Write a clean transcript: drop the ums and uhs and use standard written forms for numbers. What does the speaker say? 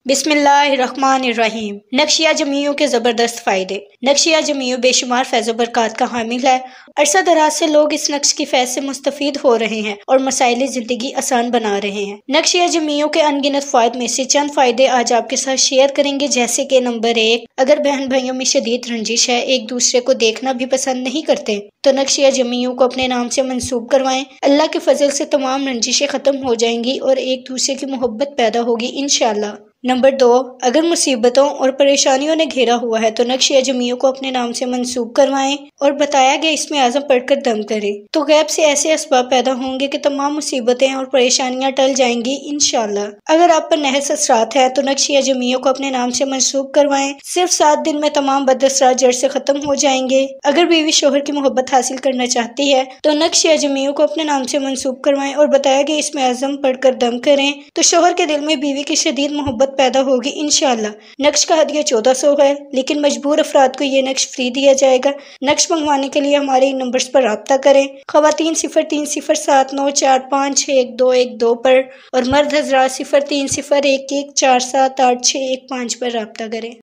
बिस्मिल्लाहिर्रहमानिर्रहीम। नक्शिया जमीयों के ज़बरदस्त फ़ायदे। नक्शिया जमीयों बेशुमार फैज़ व बरक़ात का हामिल है। अरसा दराज से लोग इस नक्श की फैज़ से मुस्तफ़ीद हो रहे हैं और मसाइल ज़िंदगी आसान बना रहे हैं। नक्शिया जमीयों के अनगिनत फ़ायदे में से चंद फ़ायदे आज आपके साथ शेयर करेंगे, जैसे कि नंबर 1, अगर बहन भाइयों में शदीद रंजिश है, एक दूसरे को देखना भी पसंद नहीं करते, तो नक्शिया जमीयों को अपने नाम से मंसूब करवाएं। अल्लाह के फजल से तमाम रंजिशें ख़त्म हो जाएंगी और एक दूसरे की मोहब्बत पैदा होगी इंशाअल्लाह। नंबर 2, अगर मुसीबतों और परेशानियों ने घेरा हुआ है तो नक्शिया जमीयों को अपने नाम से मंसूब करवाएं और बताया गया इसमें आज़म पढ़कर दम करें, तो गैब से ऐसे असबाब पैदा होंगे कि तमाम मुसीबतें और परेशानियां टल जाएंगी इंशाअल्लाह। अगर आप पर नहस असरात है तो नक्शिया जमीयों को अपने नाम से मंसूब करवाएं। सिर्फ 7 दिन में तमाम बदअसरात जड़ से खत्म हो जाएंगे। अगर बीवी शोहर की मोहब्बत हासिल करना चाहती है तो नक्शिया जमीयों को अपने नाम से मंसूब करवाएं और बताया गया इसमें आज़म पढ़कर दम करें, तो शोहर के दिल में बीवी की शदीद मोहब्बत पैदा होगी इंशाअल्लाह। नक्श का हदिया 1400 है, लेकिन मजबूर अफराद को ये नक्श फ्री दिया जाएगा। नक्श मंगवाने के लिए हमारे इन नंबर्स पर राब्ता करें। ख़वातीन 030794511212 पर और मर्द हजरात 030114786115 पर राब्ता करें।